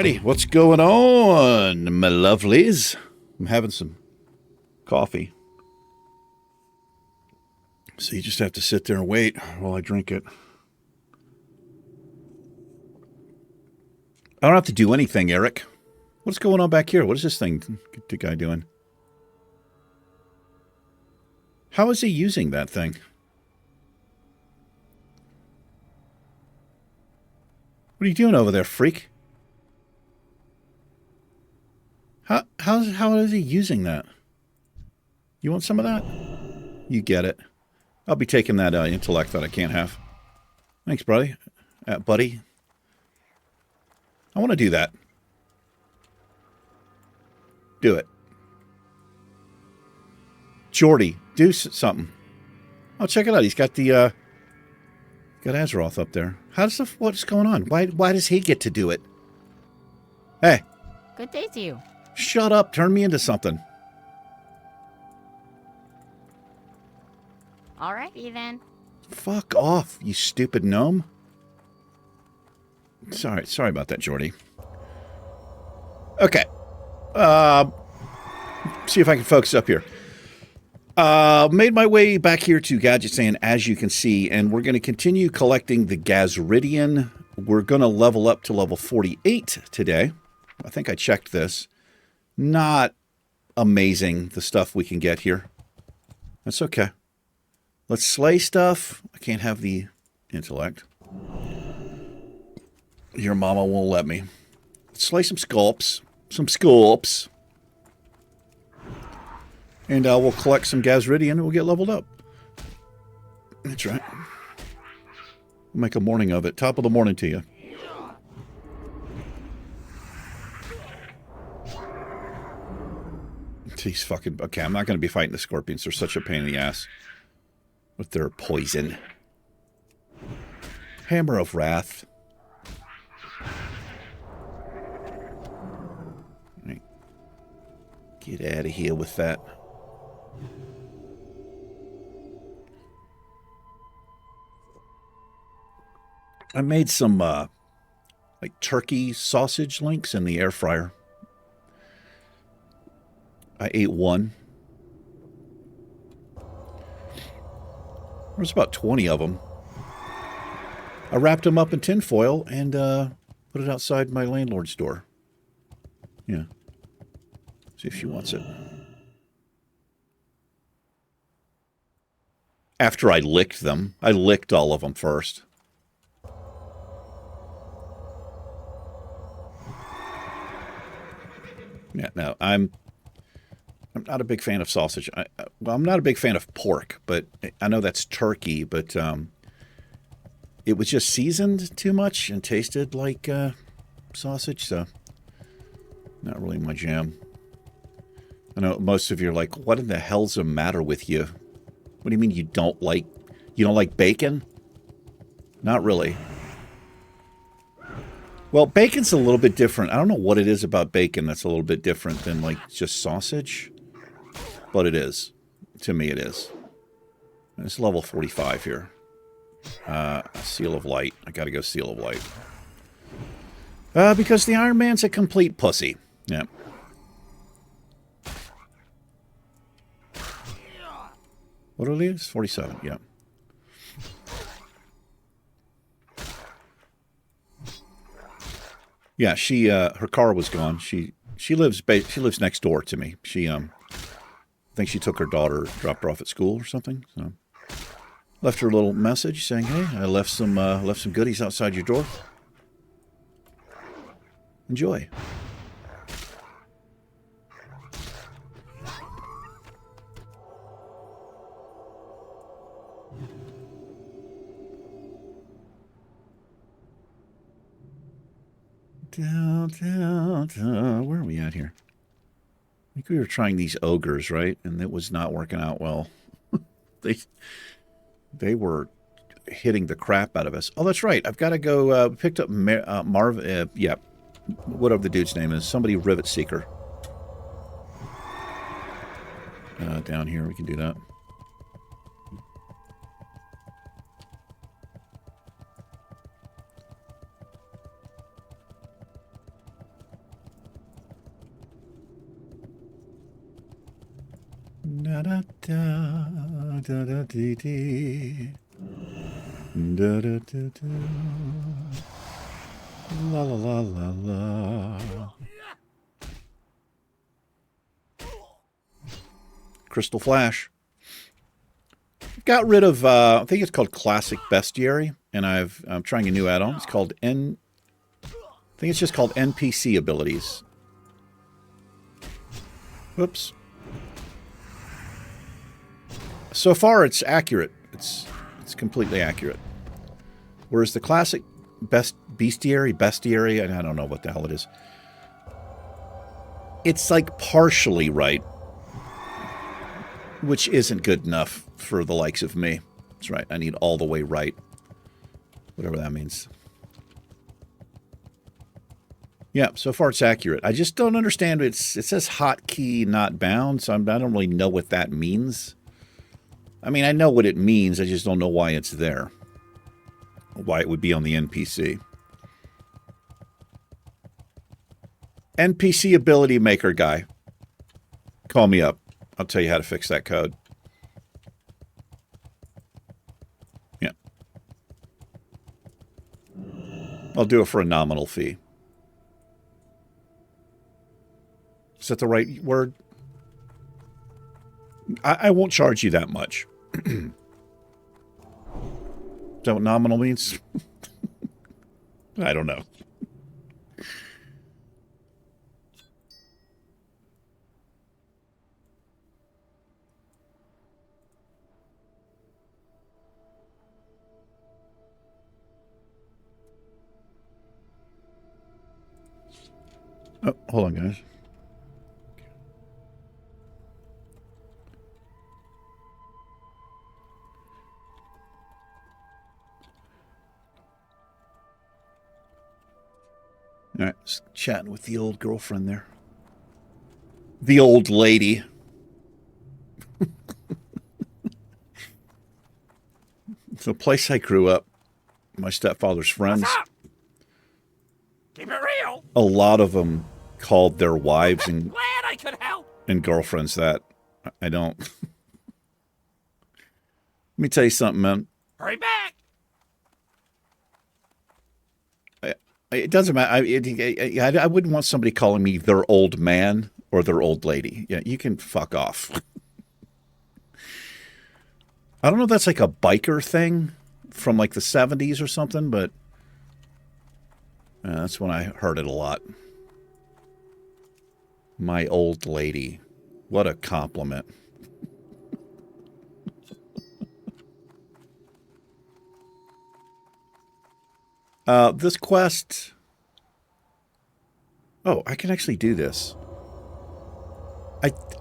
Alrighty, what's going on, my lovelies? I'm having some coffee. So you just have to sit there and wait while I drink it. I don't have to do anything, Eric. What's going on back here? What is this thing, the guy doing? How is he using that thing? What are you doing over there, freak? How is he using that? You want some of that? You get it. I'll be taking that intellect that I can't have. Thanks, buddy. Buddy. I want to do that. Do it. Jordy, do something. Oh, check it out. He's got the got Azeroth up there. What's going on? Why does he get to do it? Hey. Good day to you. Shut up. Turn me into something. Alrighty then. Fuck off, you stupid gnome. Sorry about that, Jordy. Okay. See if I can focus up here. Made my way back here to Gadgetzan, as you can see, and we're going to continue collecting the Gazridian. We're going to level up to level 48 today. I think I checked this. Not amazing, the stuff we can get here. That's okay. Let's slay stuff. I can't have the intellect. Your mama won't let me. Let's slay some sculpts. And we'll collect some Gazridian and we'll get leveled up. That's right. We'll make a morning of it. Top of the morning to you. He's fucking... Okay, I'm not going to be fighting the scorpions. They're such a pain in the ass. With their poison. Hammer of Wrath. Right. Get out of here with that. I made some like turkey sausage links in the air fryer. I ate one. There's about 20 of them. I wrapped them up in tin foil and put it outside my landlord's door. Yeah. See if she wants it. After I licked them. I licked all of them first. Yeah, no, I'm not a big fan of sausage. Well, I'm not a big fan of pork, but I know that's turkey, but it was just seasoned too much and tasted like sausage, so not really my jam. I know most of you are like, what in the hell's the matter with you? What do you mean you don't like bacon? Not really. Well, bacon's a little bit different. I don't know what it is about bacon that's a little bit different than like just sausage. But it is. To me, it is. And it's level 45 here. Seal of Light. I gotta go Seal of Light. Because the Ironman's a complete pussy. Yeah. What are these? 47, yeah. Yeah, she, her car was gone. She lives next door to me. I think she took her daughter, dropped her off at school or something. So, left her a little message saying, "Hey, I left some goodies outside your door. Enjoy." Where are we at here? I think we were trying these ogres, right? And it was not working out well. They were hitting the crap out of us. Oh, that's right. I've got to go. Picked up Marv. Yeah, whatever the dude's name is. Somebody Rivet Seeker. Down here, we can do that. Da da da da da dee dee. Da da da da. La la la la la. Crystal Flash. Got rid of, I think it's called Classic Bestiary, and I'm trying a new add-on. It's called I think it's just called NPC abilities. Whoops. So far, it's accurate. It's completely accurate. Whereas the Classic Bestiary, I don't know what the hell it is. It's like partially right, which isn't good enough for the likes of me. That's right. I need all the way right. Whatever that means. Yeah, so far it's accurate. I just don't understand. It says hotkey not bound, so I don't really know what that means. I mean, I know what it means. I just don't know why it's there. Why it would be on the NPC. NPC ability maker guy. Call me up. I'll tell you how to fix that code. Yeah. I'll do it for a nominal fee. Is that the right word? I won't charge you that much. Is that what nominal means? I don't know. Oh, hold on, guys. All right, just chatting with the old girlfriend there. The old lady. The place I grew up, my stepfather's friends. What's up? Keep it real. A lot of them called their wives and Glad I could help. girlfriends that. I don't. Let me tell you something, man. Hurry back. It doesn't matter. I wouldn't want somebody calling me their old man or their old lady. Yeah, you can fuck off. I don't know if that's like a biker thing from like the 70s or something, but that's when I heard it a lot. My old lady. What a compliment. This quest... Oh, I can actually do this.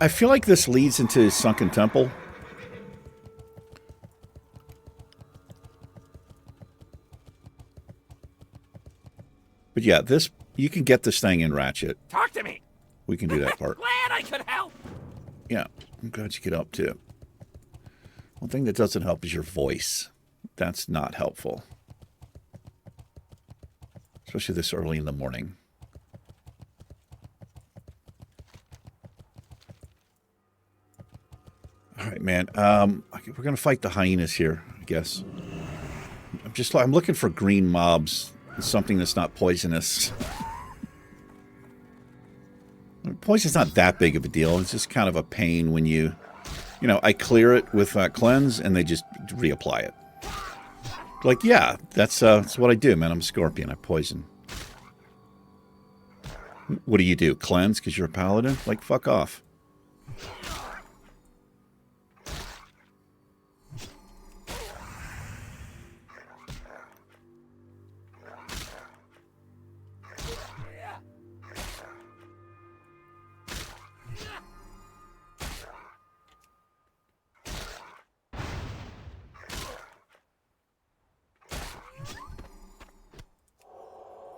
I feel like this leads into Sunken Temple. But yeah, this... You can get this thing in Ratchet. Talk to me. We can do that part. Glad I could help. Yeah, I'm glad you get up too. One thing that doesn't help is your voice. That's not helpful. Especially this early in the morning. All right, man. We're going to fight the hyenas here, I guess. I'm looking for green mobs. Something that's not poisonous. Poison's not that big of a deal. It's just kind of a pain when you know, I clear it with cleanse and they just reapply it. Like, yeah, that's what I do, man. I'm a scorpion. I poison. What do you do? Cleanse because you're a paladin? Like, fuck off.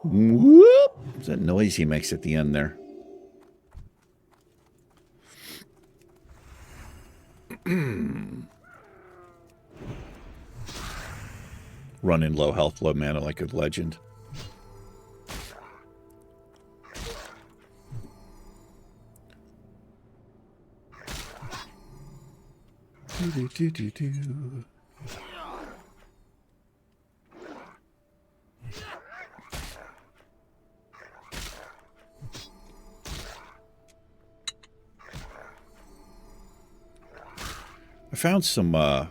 Whoop! What's that noise he makes at the end there? Running low health, low mana like a legend. Do-do-do-do-do. I found some, I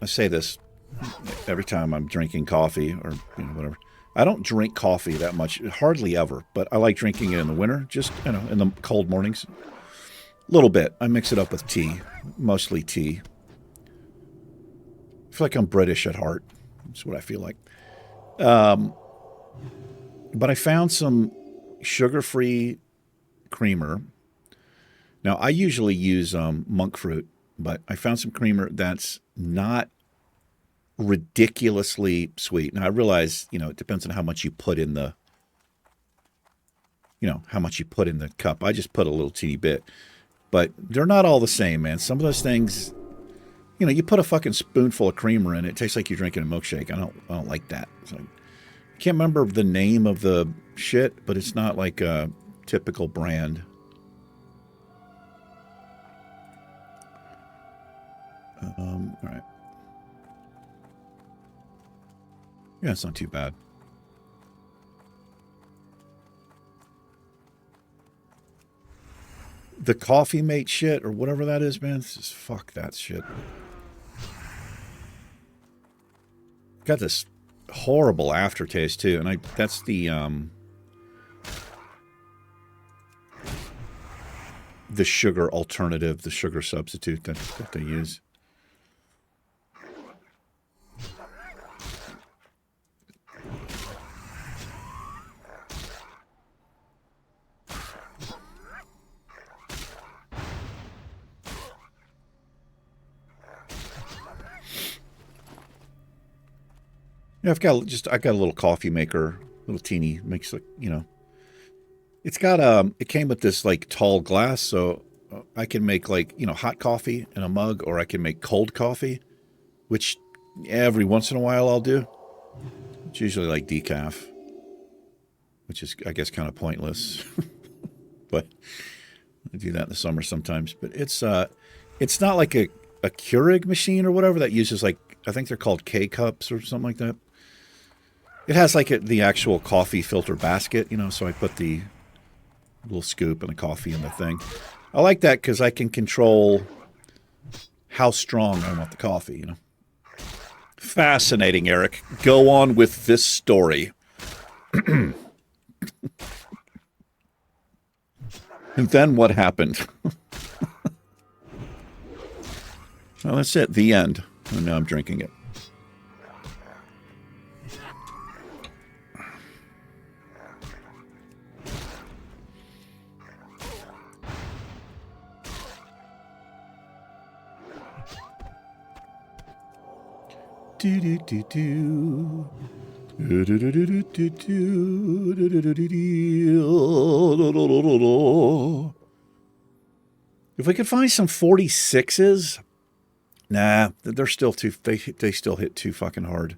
say this every time I'm drinking coffee or whatever. I don't drink coffee that much, hardly ever, but I like drinking it in the winter, just, in the cold mornings. A little bit. I mix it up with tea, mostly tea. I feel like I'm British at heart. That's what I feel like. But I found some sugar-free creamer. Now, I usually use monk fruit, but I found some creamer that's not ridiculously sweet. Now, I realize, it depends on how much you put in the, how much you put in the cup. I just put a little teeny bit. But they're not all the same, man. Some of those things, you put a fucking spoonful of creamer in it, it tastes like you're drinking a milkshake. I don't like that. So, I can't remember the name of the shit, but it's not like a typical brand. All right. Yeah, it's not too bad. The coffee mate shit or whatever that is, man. Just fuck that shit. Got this horrible aftertaste too, and that's the sugar alternative, the sugar substitute that they use. Yeah, I got a little coffee maker, little teeny, makes like, it's got it came with this like tall glass, so I can make like, hot coffee in a mug, or I can make cold coffee, which every once in a while I'll do. It's usually like decaf, which is, I guess, kind of pointless, but I do that in the summer sometimes. But it's not like a Keurig machine or whatever that uses like, I think they're called K-cups or something like that. It has like the actual coffee filter basket, so I put the little scoop and the coffee in the thing. I like that because I can control how strong I want the coffee, Fascinating, Eric. Go on with this story. And then what happened? Well, that's it. The end. And now I'm drinking it. If we could find some 46s, nah, they're still too. They still hit too fucking hard.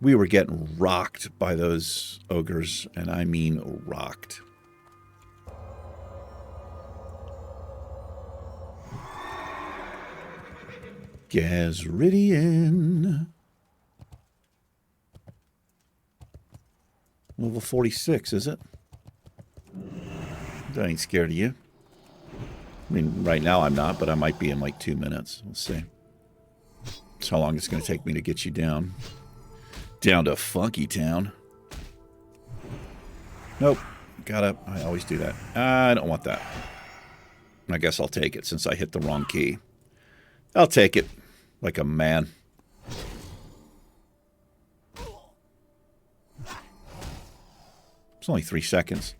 We were getting rocked by those ogres, and I mean rocked. Gazridian. Level 46, is it? I ain't scared of you. I mean, right now I'm not, but I might be in like 2 minutes. We'll see. That's how long it's going to take me to get you down. Down to Funky Town. Nope. I always do that. I don't want that. I guess I'll take it since I hit the wrong key. I'll take it like a man. It's only 3 seconds.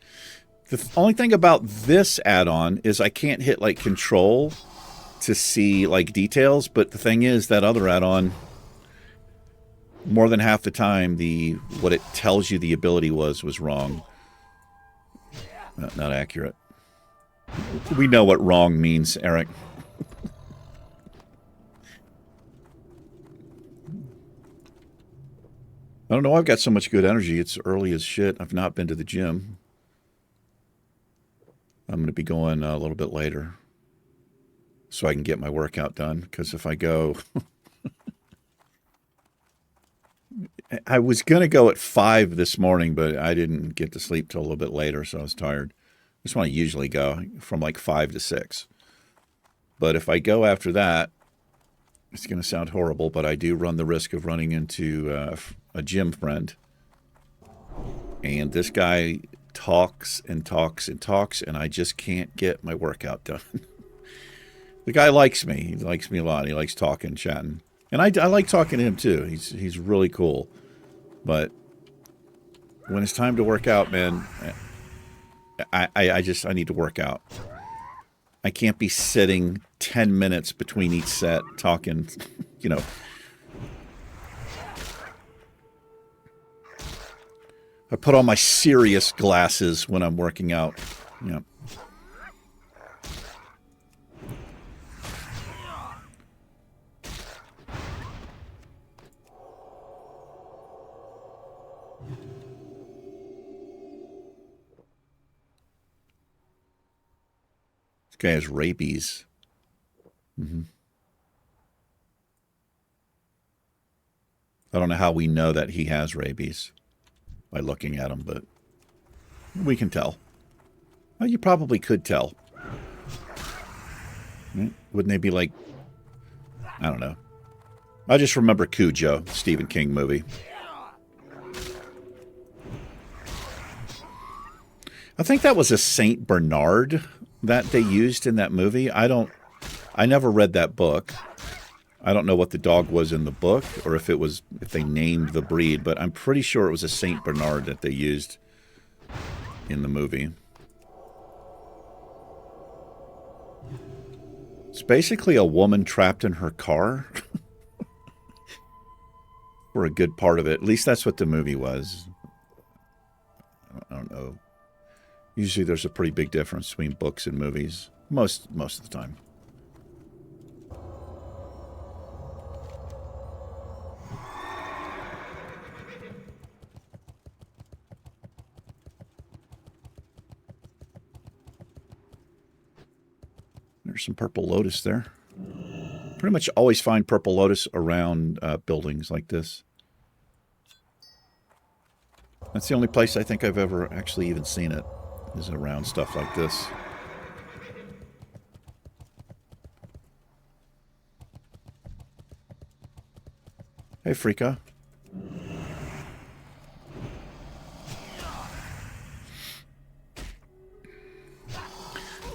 The only thing about this add-on is I can't hit like control to see like details, but the thing is that other add-on, more than half the time, what it tells you the ability was wrong. Not accurate. We know what wrong means, Eric. I don't know. I've got so much good energy. It's early as shit. I've not been to the gym. I'm going to be going a little bit later. so I can get my workout done. Because if I go... I was going to go at 5 this morning, but I didn't get to sleep till a little bit later, so I was tired. That's when I usually go, from like 5 to 6. But if I go after that, it's going to sound horrible, but I do run the risk of running into a gym friend. And this guy talks and talks and talks, and I just can't get my workout done. The guy likes me. He likes me a lot. He likes talking, chatting. And I like talking to him, too. He's really cool. But when it's time to work out, man, I need to work out. I can't be sitting 10 minutes between each set talking, you know. I put on my serious glasses when I'm working out. Yeah. This guy has rabies. I don't know how we know that he has rabies by looking at him, but we can tell. Well, you probably could tell. Wouldn't they be like, I don't know. I just remember Cujo, Stephen King movie. I think that was a Saint Bernard that they used in that movie. I never read that book. I don't know what the dog was in the book or if they named the breed, but I'm pretty sure it was a Saint Bernard that they used in the movie. It's basically a woman trapped in her car for a good part of it. At least that's what the movie was. I don't know. Usually there's a pretty big difference between books and movies. Most of the time. There's some purple lotus there. Pretty much always find purple lotus around buildings like this. That's the only place I think I've ever actually even seen it, is around stuff like this. Hey, Freaka.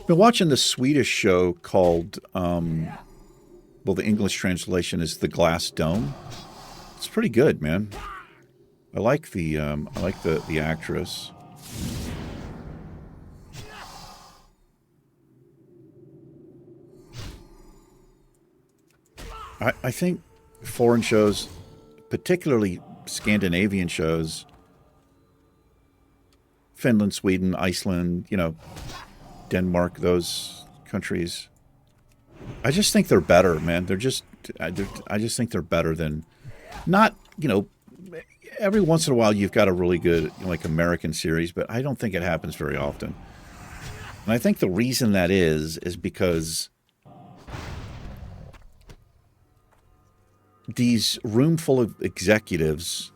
Been watching this Swedish show called, well, the English translation is The Glass Dome. It's pretty good, man. I like the actress. I think foreign shows, particularly Scandinavian shows, Finland, Sweden, Iceland, you know, Denmark, those countries, I just think they're better, man. I just think they're better than, not, you know, every once in a while you've got a really good, like, American series, but I don't think it happens very often. And I think the reason that is because these room full of executives,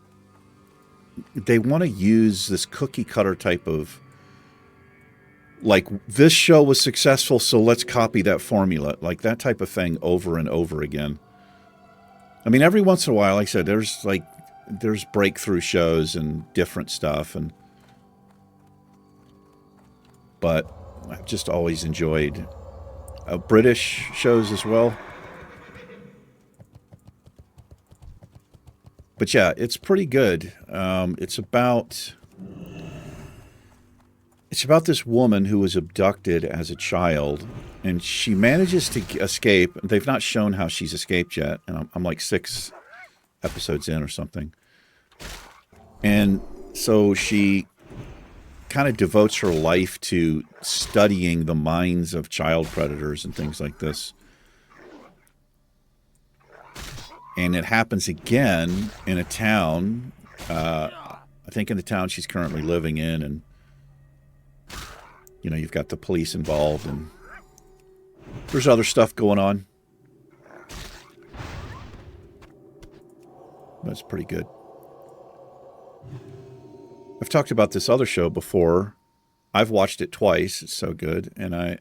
they want to use this cookie cutter type of, like, this show was successful, so let's copy that formula, like that type of thing over and over again. I mean, every once in a while, like I said, there's breakthrough shows and different stuff, but I've just always enjoyed British shows as well. But yeah, it's pretty good. It's about this woman who was abducted as a child, and she manages to escape. They've not shown how she's escaped yet, and I'm like 6 episodes in or something. And so she kind of devotes her life to studying the minds of child predators and things like this. And it happens again in a town, I think in the town she's currently living in, and, you know, you've got the police involved, and There's other stuff going on. That's pretty good. I've talked about this other show before. I've watched it twice. It's so good. And I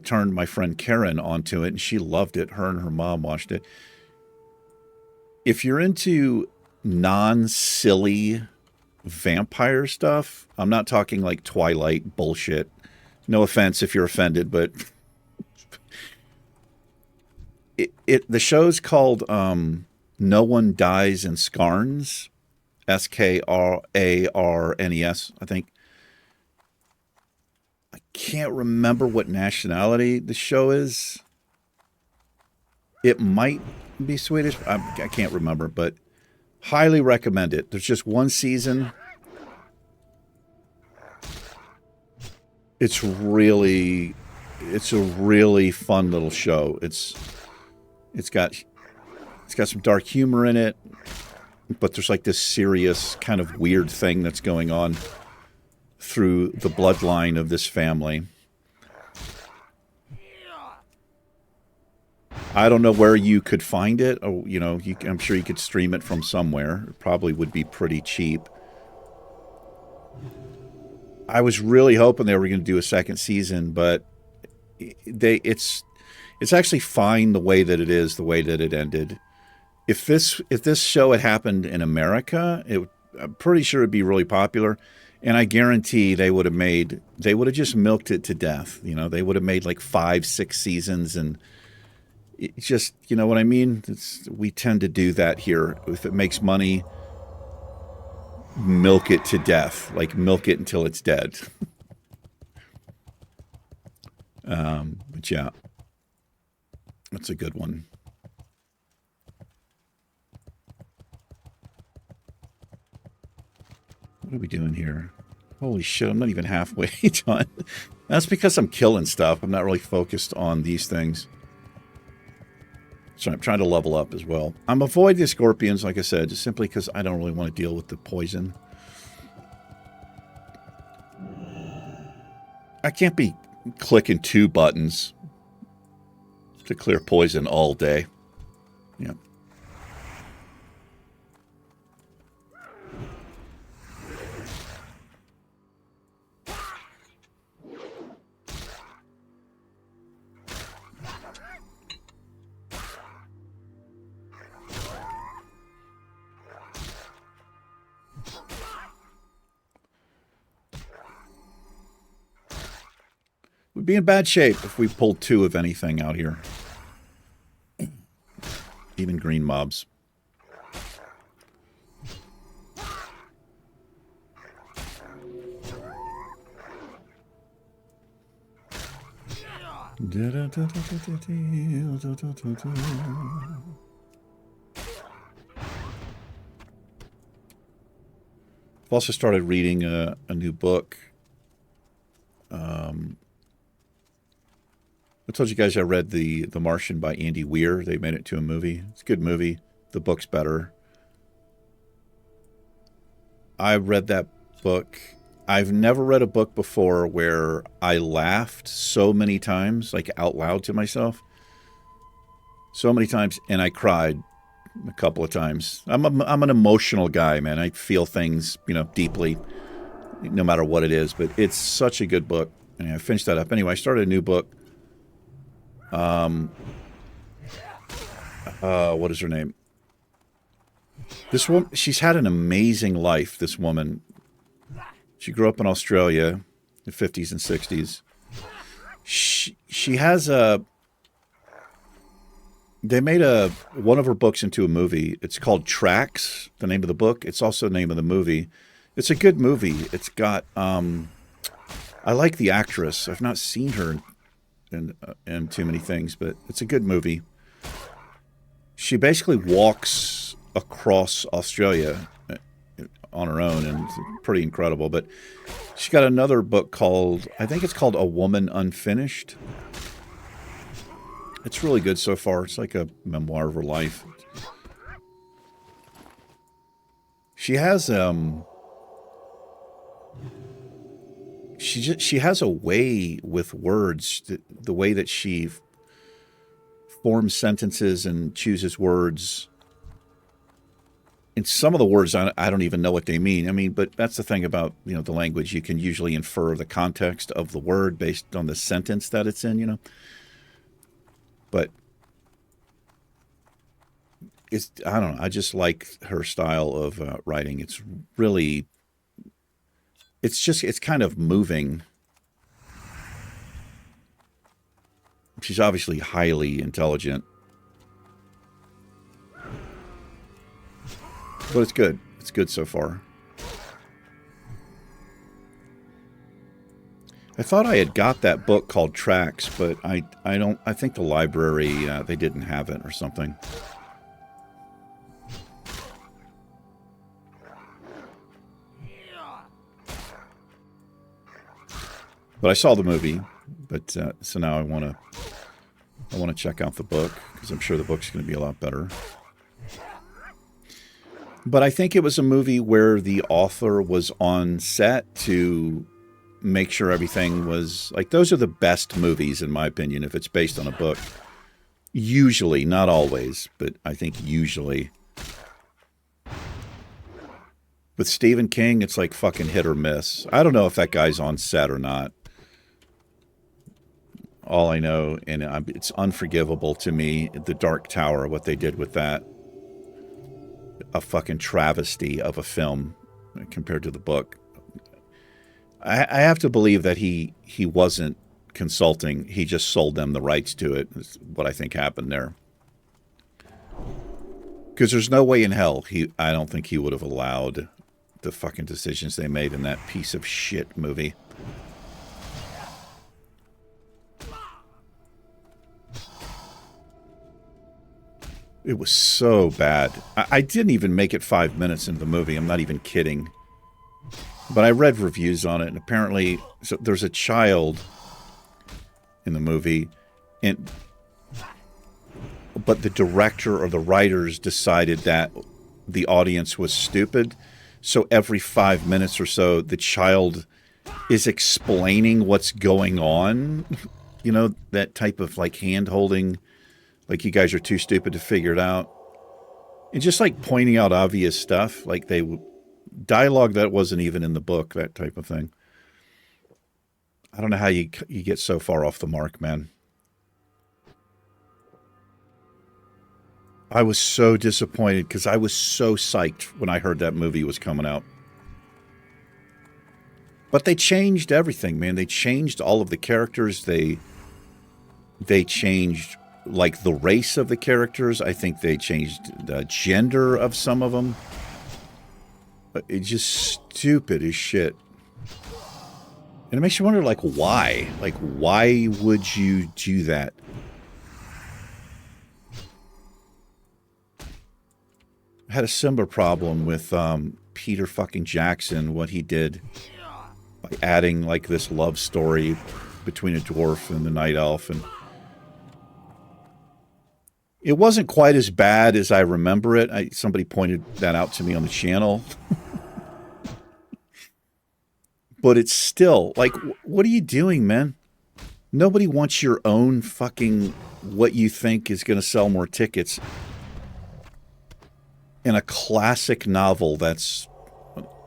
turned my friend Karen onto it, and she loved it. Her and her mom watched it. If you're into non-silly vampire stuff, I'm not talking like Twilight bullshit. No offense if you're offended, but the show's called No One Dies in Skarns. Skararnes, I think. I can't remember what nationality the show is. It might be Swedish. I can't remember, but highly recommend it. There's just one season. It's a really fun little show. It's got some dark humor in it, but there's like this serious kind of weird thing that's going on through the bloodline of this family. I don't know where you could find it. Oh, I'm sure you could stream it from somewhere. It probably would be pretty cheap. I was really hoping they were going to do a second season, but it's actually fine the way that it is, the way that it ended. If this show had happened in America, I'm pretty sure it'd be really popular, and I guarantee they would have just milked it to death. They would have made like 5-6 seasons, and it's just, you know what I mean? We tend to do that here. If it makes money, milk it to death, like milk it until it's dead. But yeah, that's a good one. What are we doing here? Holy shit, I'm not even halfway done. That's because I'm killing stuff. I'm not really focused on these things. So I'm trying to level up as well. I'm avoiding the scorpions, like I said, just simply because I don't really want to deal with the poison. I can't be clicking 2 buttons to clear poison all day. Yeah. We'd be in bad shape if we pulled 2 of anything out here. Even green mobs. I've also started reading a new book. I told you guys I read The Martian by Andy Weir. They made it to a movie. It's a good movie. The book's better. I read that book. I've never read a book before where I laughed so many times, like out loud to myself. So many times, and I cried a couple of times. I'm an emotional guy, man. I feel things, deeply, no matter what it is. But it's such a good book. And I finished that up. Anyway, I started a new book. What is her name? This woman, she's had an amazing life, this woman. She grew up in Australia, the 50s and 60s. She has they made one of her books into a movie. It's called Tracks, the name of the book. It's also the name of the movie. It's a good movie. It's got, I like the actress. I've not seen her in too many things, but it's a good movie. She basically walks across Australia on her own, and it's pretty incredible. But she got another book called, I think it's called A Woman Unfinished. It's really good so far. It's like a memoir of her life. She has she has a way with words, the way that she forms sentences and chooses words. And some of the words, I don't even know what they mean. I mean, but that's the thing about, the language. You can usually infer the context of the word based on the sentence that it's in, But I don't know. I just like her style of writing. It's really, it's kind of moving. She's obviously highly intelligent. But it's good. It's good so far. I thought I had got that book called Tracks, but I think the library, they didn't have it or something. But I saw the movie, but so now I want to check out the book, because I'm sure the book's going to be a lot better. But I think it was a movie where the author was on set to make sure everything was... Like, those are the best movies, in my opinion, if it's based on a book. Usually, not always, but I think usually. With Stephen King, it's like fucking hit or miss. I don't know if that guy's on set or not. All I know, and it's unforgivable to me, The Dark Tower, what they did with that. A fucking travesty of a film compared to the book. I have to believe that he wasn't consulting. He just sold them the rights to it. Is what I think happened there. Because there's no way in hell I don't think he would have allowed the fucking decisions they made in that piece of shit movie. It was so bad. I didn't even make it 5 minutes into the movie. I'm not even kidding. But I read reviews on it, and apparently there's a child in the movie, but the director or the writers decided that the audience was stupid. So every 5 minutes or so, the child is explaining what's going on. That type of like hand-holding. Like, you guys are too stupid to figure it out. And just, like, pointing out obvious stuff. Like, dialogue that wasn't even in the book, that type of thing. I don't know how you get so far off the mark, man. I was so disappointed because I was so psyched when I heard that movie was coming out. But they changed everything, man. They changed all of the characters. They changed... like the race of the characters. I think they changed the gender of some of them. It's just stupid as shit. And it makes you wonder, like, why? Like, why would you do that? I had a similar problem with Peter fucking Jackson, what he did by adding, like, this love story between a dwarf and the night elf, and it wasn't quite as bad as I remember it. Somebody pointed that out to me on the channel. But it's still, like, what are you doing, man? Nobody wants your own fucking, what you think is going to sell more tickets in a classic novel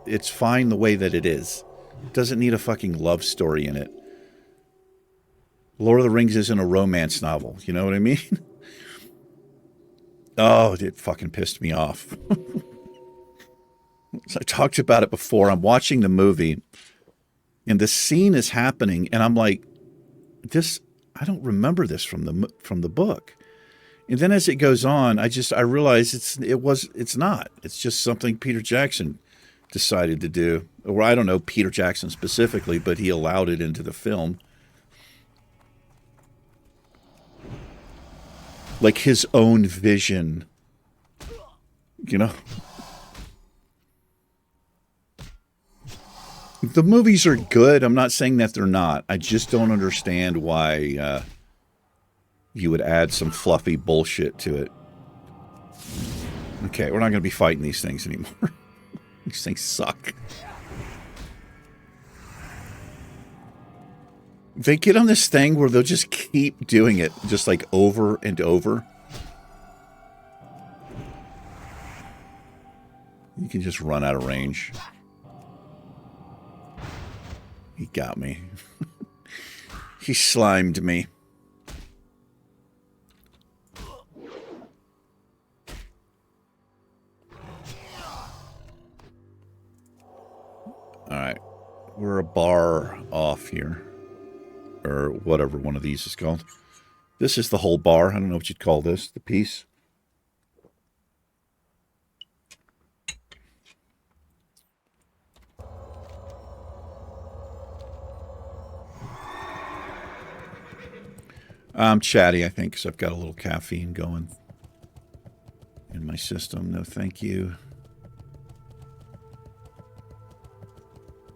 it's fine the way that it is. It doesn't need a fucking love story in it. Lord of the Rings isn't a romance novel. You know what I mean? Oh, it fucking pissed me off. So I talked about it before. I'm watching the movie, and the scene is happening, and I'm like, I don't remember this from the book. And then as it goes on, I realize it's not. It's just something Peter Jackson decided to do. Or I don't know Peter Jackson specifically, but he allowed it into the film. Like his own vision, The movies are good. I'm not saying that they're not. I just don't understand why you would add some fluffy bullshit to it. Okay, we're not going to be fighting these things anymore. These things suck. They get on this thing where they'll just keep doing it, just like over and over. You can just run out of range. He got me. He slimed me. Alright. We're a bar off here. Or whatever one of these is called. This is the whole bar. I don't know what you'd call this. The piece. I'm chatty, I think, because I've got a little caffeine going in my system. No, thank you.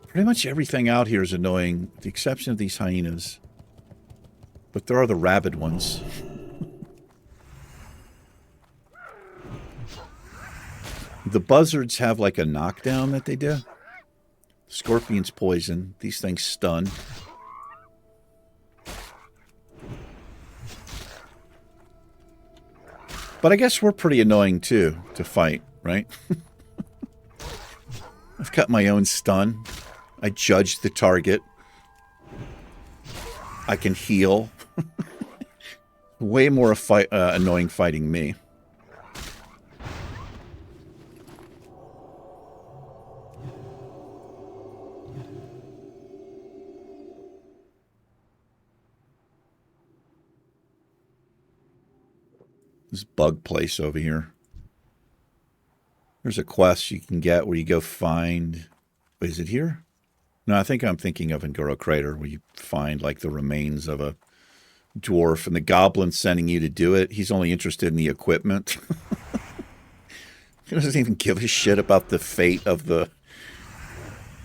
Pretty much everything out here is annoying, with the exception of these hyenas. But there are the rabid ones. The buzzards have like a knockdown that they do. Scorpions poison. These things stun. But I guess we're pretty annoying too to fight, right? I've got my own stun. I judge the target. I can heal. Way more annoying fighting me. This bug place over here. There's a quest you can get where you go find... Wait, is it here? No, I think I'm thinking of Ngoro Crater, where you find like the remains of a dwarf, and the goblin's sending you to do it. He's only interested in the equipment. He doesn't even give a shit about the fate of the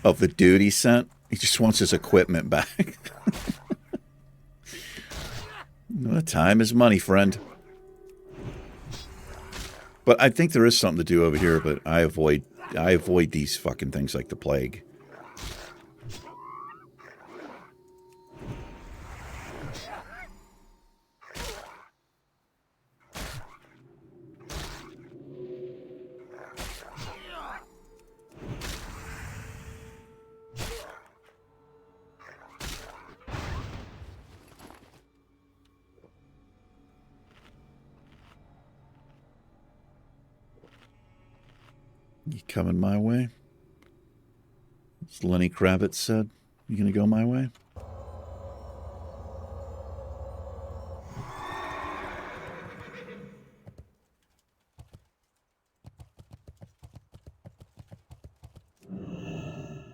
dude he sent. He just wants his equipment back. Well, time is money, friend. But I think there is something to do over here, but I avoid these fucking things like the plague. You coming my way? As Lenny Kravitz said, you gonna go my way?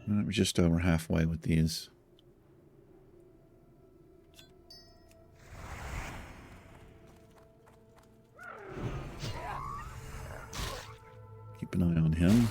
We're just over halfway with these. Keep an eye on him.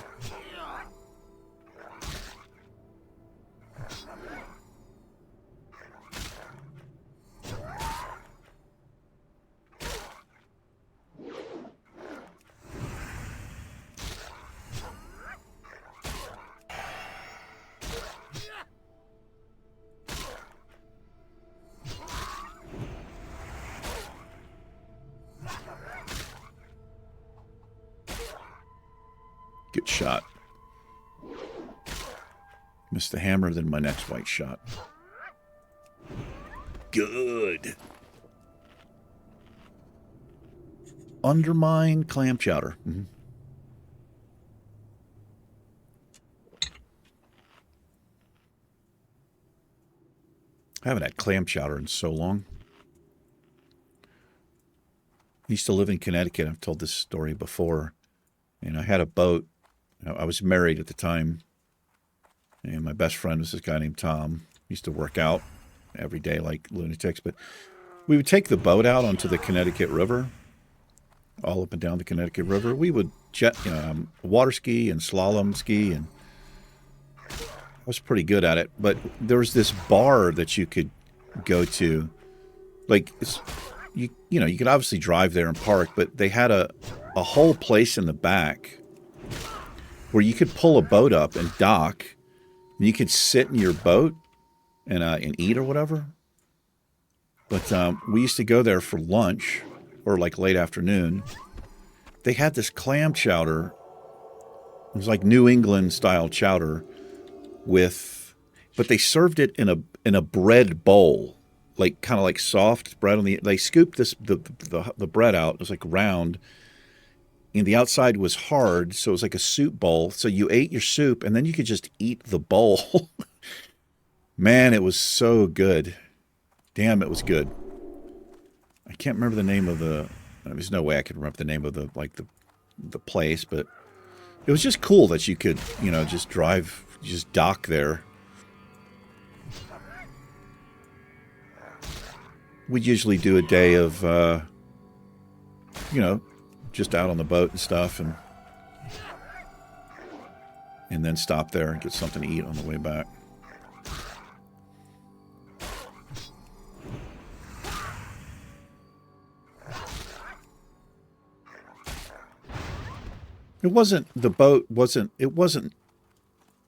Good shot. Missed the hammer, then my next white shot. Good. Undermine clam chowder. Mm-hmm. I haven't had clam chowder in so long. I used to live in Connecticut. I've told this story before. And I had a boat. I was married at the time. And my best friend was this guy named Tom. He used to work out every day like lunatics. But we would take the boat out onto the Connecticut River. All up and down the Connecticut River. We would water ski and slalom ski. And I was pretty good at it. But there was this bar that you could go to. Like, you could obviously drive there and park. But they had a whole place in the back where you could pull a boat up and dock, and you could sit in your boat and eat or whatever. But we used to go there for lunch or like late afternoon. They had this clam chowder. It was like New England style chowder but they served it in a bread bowl, like kind of like soft bread on the. They scooped the bread out. It was like round, and the outside was hard, so it was like a soup bowl. So you ate your soup, and then you could just eat the bowl. Man, it was so good. Damn, it was good. I can't remember the name of the. There's no way I could remember the name of the place, but it was just cool that you could, just dock there. We'd usually do a day of, just out on the boat and stuff, and then stop there and get something to eat on the way back. It wasn't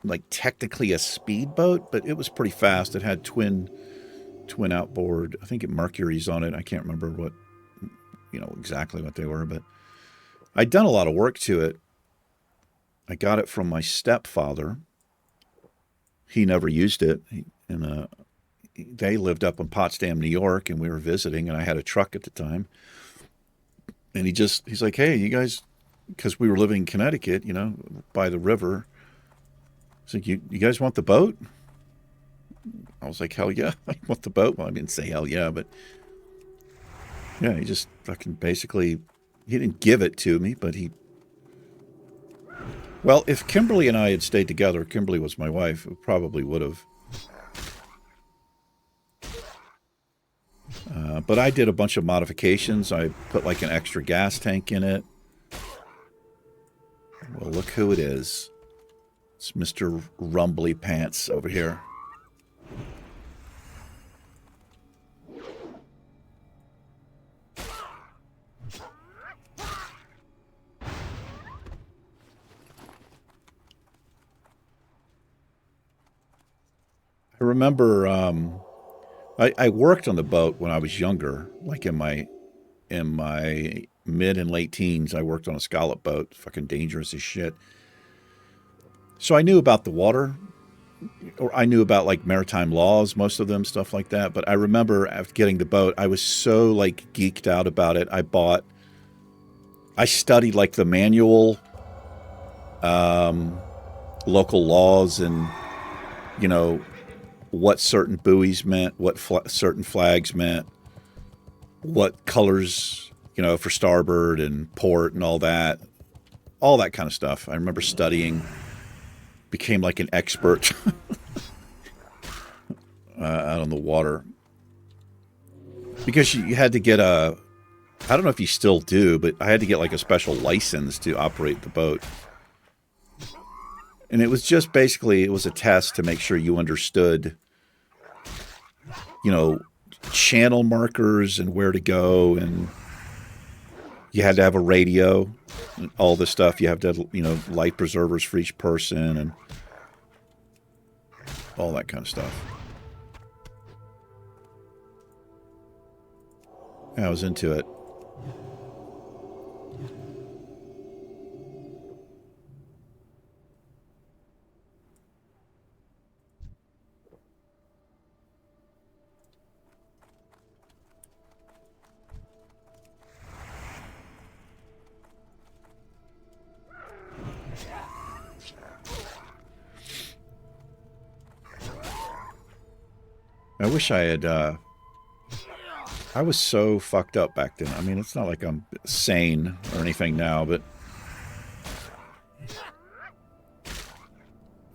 like technically a speedboat, but it was pretty fast. It had twin outboard. I think it Mercury's on it. I can't remember what, exactly what they were, but I'd done a lot of work to it. I got it from my stepfather. He never used it. They lived up in Potsdam, New York, and we were visiting, and I had a truck at the time. And he's like, hey, you guys, because we were living in Connecticut, by the river. He's like, you guys want the boat? I was like, hell yeah, I want the boat. Well, I didn't say hell yeah, but yeah, he just fucking basically, he didn't give it to me, but well, if Kimberly and I had stayed together, Kimberly was my wife, we probably would have. But I did a bunch of modifications. I put like an extra gas tank in it. Well, look who it is. It's Mr. Rumbly Pants over here. I remember I worked on the boat when I was younger, like in my mid and late teens. I worked on a scallop boat, fucking dangerous as shit. So I knew about the water, or I knew about like maritime laws, most of them, stuff like that. But I remember after getting the boat, I was so like geeked out about it. I studied like the manual, local laws, and what certain buoys meant, what certain flags meant, what colors, for starboard and port and all that kind of stuff. I remember studying, became like an expert out on the water, because you had to get I don't know if you still do, but I had to get like a special license to operate the boat. And it was just basically, it was a test to make sure you understood, channel markers and where to go. And you had to have a radio and all this stuff. You have to have, life preservers for each person and all that kind of stuff. Yeah, I was into it. I wish I had, I was so fucked up back then. I mean, it's not like I'm sane or anything now, but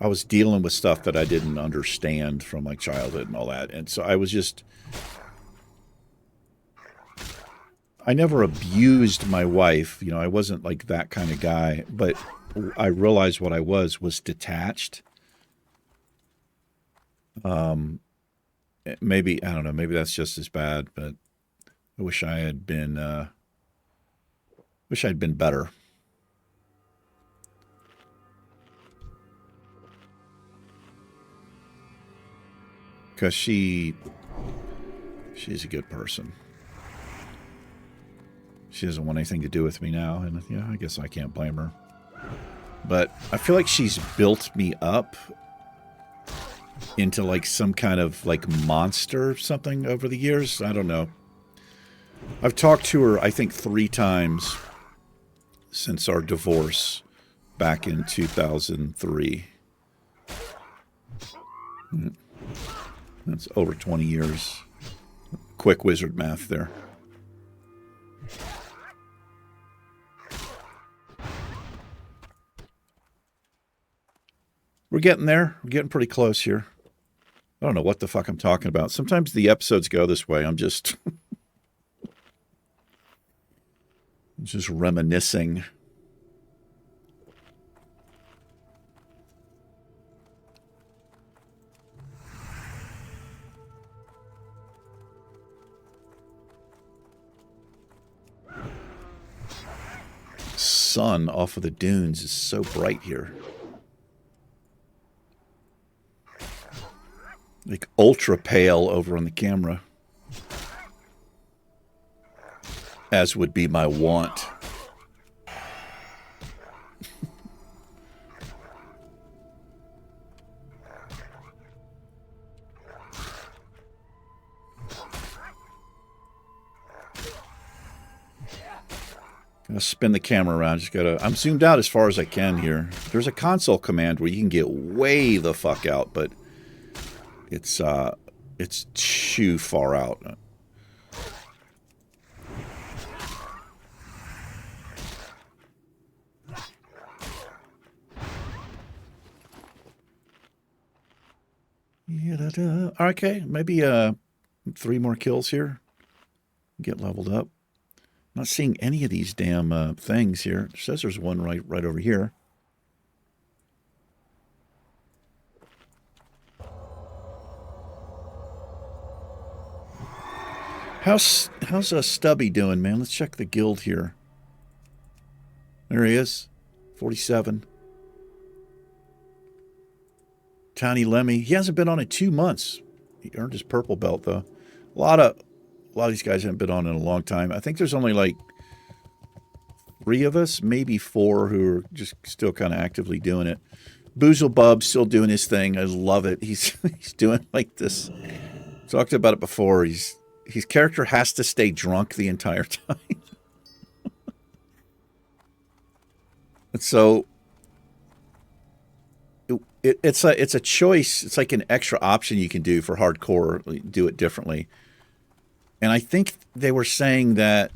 I was dealing with stuff that I didn't understand from my childhood and all that. And so I never abused my wife. I wasn't like that kind of guy, but I realized what I was detached. Maybe, I don't know, maybe that's just as bad, but I wish I had been, better. Because she She's a good person. She doesn't want anything to do with me now, and yeah, I guess I can't blame her. But I feel like she's built me up into like some kind of like monster or something over the years. I don't know. I've talked to her, I think, 3 times since our divorce back in 2003. That's over 20 years. Quick wizard math there. We're getting there. We're getting pretty close here. I don't know what the fuck I'm talking about. Sometimes the episodes go this way. I'm just... just reminiscing. Sun off of the dunes is so bright here. Like ultra pale over on the camera. As would be my want. Gonna spin the camera around. Just gotta. I'm zoomed out as far as I can here. There's a console command where you can get way the fuck out, but it's too far out. Yeah, okay, maybe 3 more kills here. Get leveled up. Not seeing any of these damn things here. It says there's one right over here. How's Stubby doing, man? Let's check the guild here. There he is, 47. Tiny Lemmy. He hasn't been on in 2 months. He earned his purple belt though. A lot of these guys haven't been on in a long time. I think there's only like 3 of us, maybe 4, who are just still kind of actively doing it. Boozle Bub still doing his thing. I love it. He's doing like this. Talked about it before. His character has to stay drunk the entire time. And so it's a choice. It's like an extra option you can do for hardcore. Do it differently. And I think they were saying that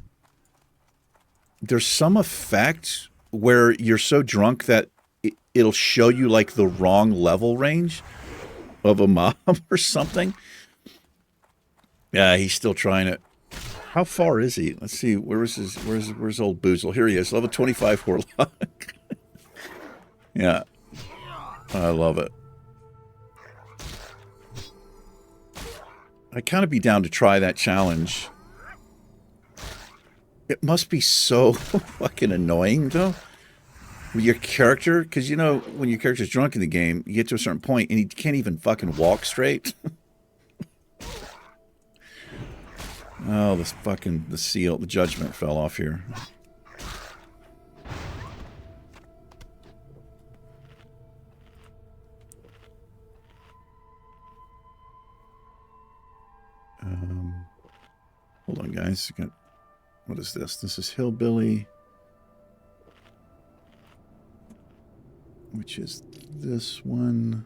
there's some effect where you're so drunk that it'll show you like the wrong level range of a mob or something. Yeah, he's still trying it. How far is he? Let's see. Where's old Boozle? Here he is, level 25 Warlock. Yeah, I love it. I'd kind of be down to try that challenge. It must be so fucking annoying, though. With your character, because you know, when your character's drunk in the game, you get to a certain point and he can't even fucking walk straight. Oh, the seal, the judgment fell off here. Hold on, guys. What is this? This is Hillbilly. Which is this one.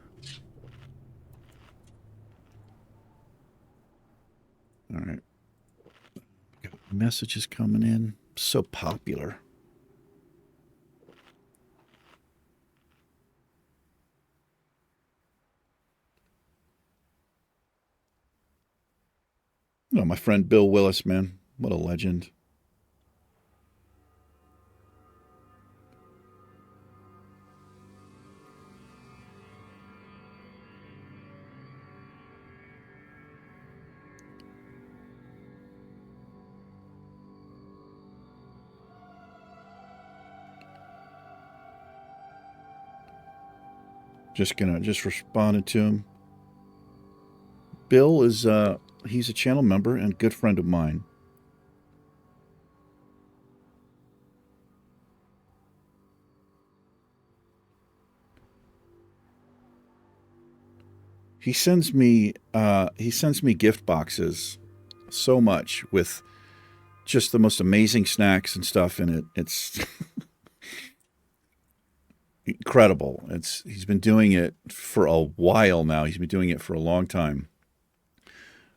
All right. Got messages coming in. So popular. Oh, my friend Bill Willis, man. What a legend. Just responded to him. Bill is he's a channel member and a good friend of mine. He sends me gift boxes so much with just the most amazing snacks and stuff in it. It's incredible. He's been doing it for a while now. He's been doing it for a long time.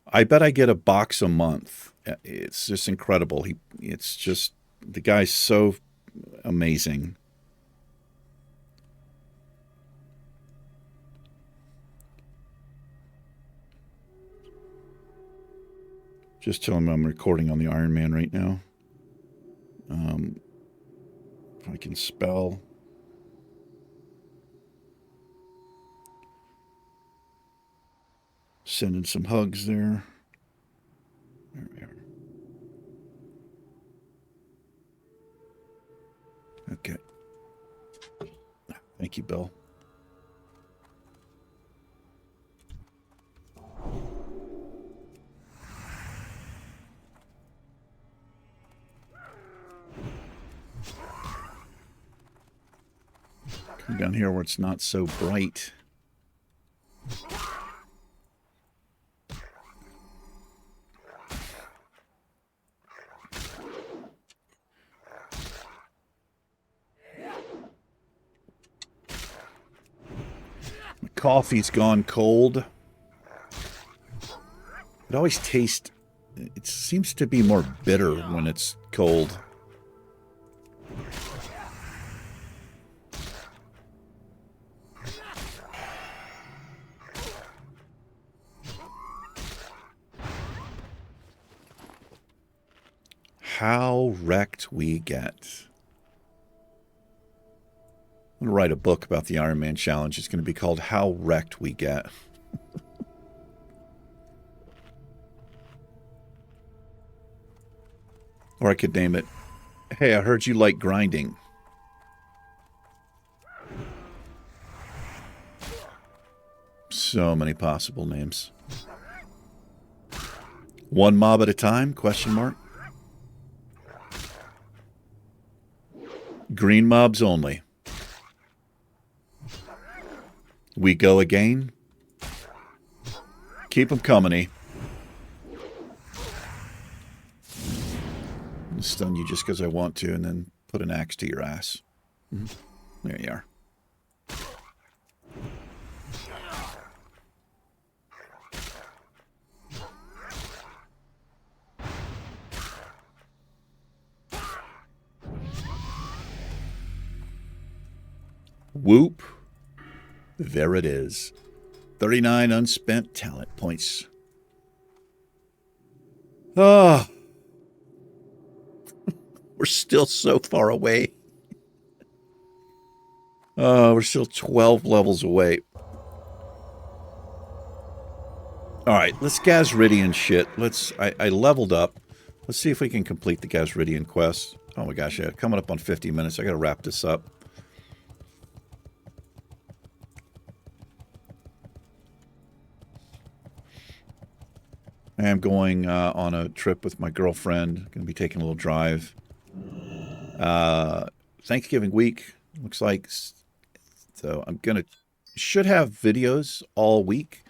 I bet I get a box a month. It's just incredible. It's just the guy's so amazing. Just tell him I'm recording on the Ironman right now. If I can spell. Sending some hugs there. There we are. Okay. Thank you, Bill. Come down here where it's not so bright. My coffee's gone cold. It always tastes, it seems to be more bitter when it's cold. How wrecked we get. I'm going to write a book about the Ironman Challenge. It's going to be called How Wrecked We Get. Or I could name it, Hey, I heard you like grinding. So many possible names. One mob at a time? Question mark. Green mobs only. We go again. Keep them coming. I'll stun you just because I want to, and then put an axe to your ass. There you are. Whoop. There it is. 39 unspent talent points. Ah. We're still so far away. We're still 12 levels away. Alright, let's Gazridian shit. I leveled up. Let's see if we can complete the Gazridian quest. Oh my gosh, yeah, coming up on 50 minutes. I gotta wrap this up. I am going on a trip with my girlfriend. Going to be taking a little drive. Thanksgiving week, looks like. So I'm going to... Should have videos all week.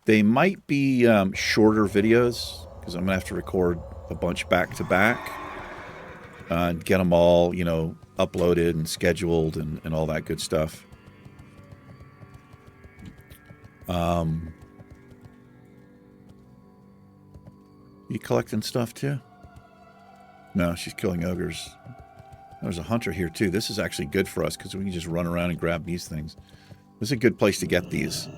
They might be shorter videos, because I'm going to have to record a bunch back to back. And get them all, you know, uploaded and scheduled and all that good stuff. You collecting stuff too? No, she's killing ogres. There's a hunter here too. This is actually good for us because we can just run around and grab these things. This is a good place to get these.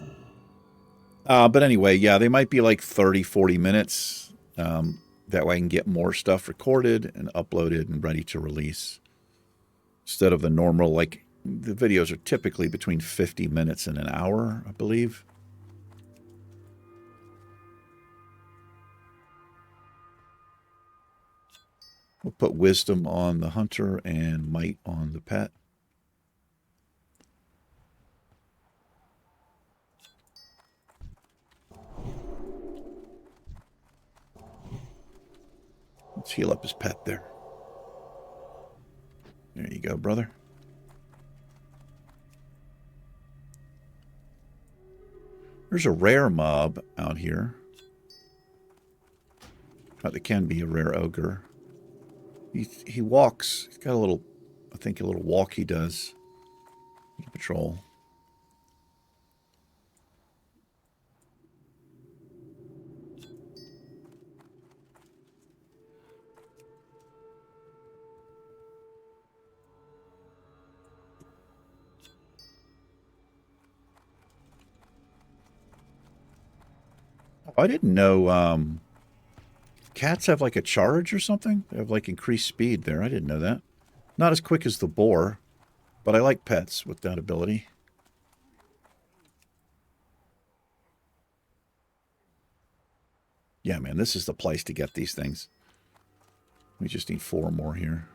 But anyway, yeah, they might be like 30, 40 minutes. That way I can get more stuff recorded and uploaded and ready to release. Instead of the normal, like, the videos are typically between 50 minutes and an hour, I believe. We'll put wisdom on the hunter and might on the pet. Let's heal up his pet there. There you go, brother. There's a rare mob out here. There can be a rare ogre. He walks. He's got a little, I think a little walk he does. Patrol. I didn't know cats have like a charge or something. They have like increased speed there. I didn't know that. Not as quick as the boar, but I like pets with that ability. Yeah, man, this is the place to get these things. We just need 4 more here.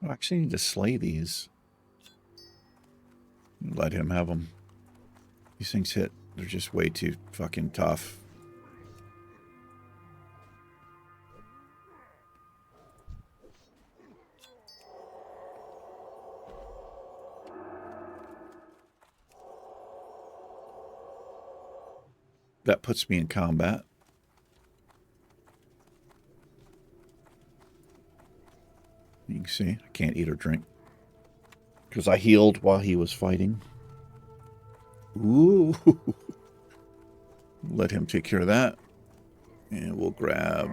I actually need to slay these. Let him have them. These things hit. They're just way too fucking tough. That puts me in combat. You can see, I can't eat or drink. Because I healed while he was fighting. Ooh. Let him take care of that. And we'll grab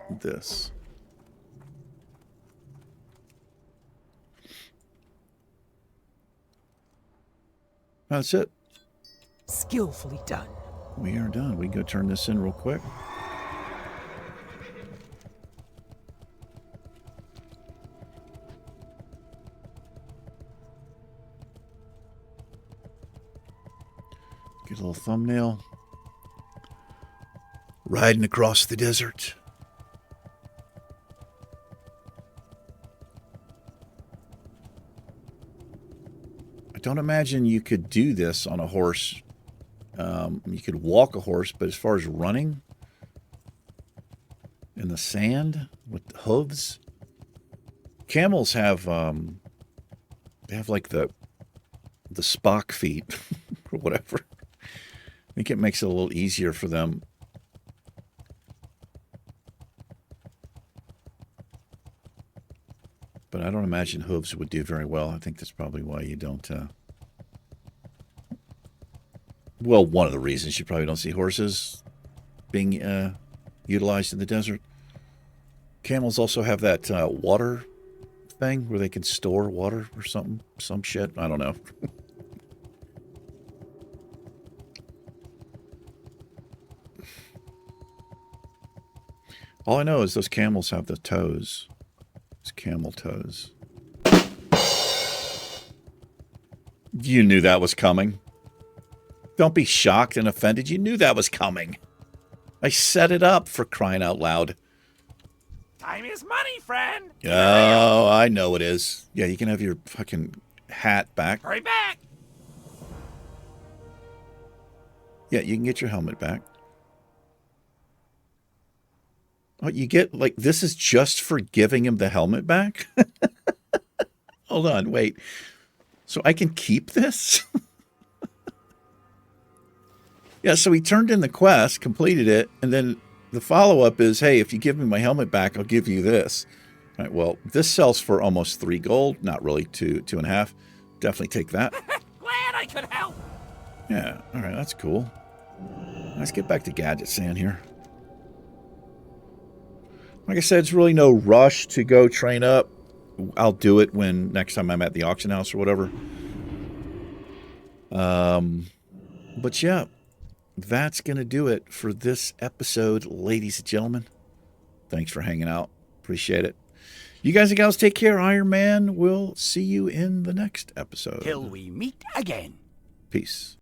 this. That's it. Skillfully done. We are done. We can go turn this in real quick. Get a little thumbnail. Riding across the desert. I don't imagine you could do this on a horse. You could walk a horse, but as far as running in the sand with hooves, camels have they have like the Spock feet or whatever. I think it makes it a little easier for them. But I don't imagine hooves would do very well. I think that's probably why you don't. Well, one of the reasons you probably don't see horses being utilized in the desert. Camels also have that water thing where they can store water or something. Some shit. I don't know. All I know is those camels have the toes. It's camel toes. You knew that was coming. Don't be shocked and offended. You knew that was coming. I set it up, for crying out loud. Time is money, friend. Oh, I know it is. Yeah, you can have your fucking hat back. Hurry back. Yeah, you can get your helmet back. Oh, you get, like, this is just for giving him the helmet back? Hold on, wait. So I can keep this? Yeah, so he turned in the quest, completed it, and then the follow-up is, hey, if you give me my helmet back, I'll give you this. All right, well, this sells for almost 3 gold. Not really, 2.5. Definitely take that. Glad I could help. Yeah, all right, that's cool. Let's get back to Gadget Sand here. Like I said, it's really no rush to go train up. I'll do it when next time I'm at the auction house or whatever. But yeah, that's going to do it for this episode, ladies and gentlemen. Thanks for hanging out. Appreciate it. You guys and gals take care. Ironman will see you in the next episode. Till we meet again. Peace.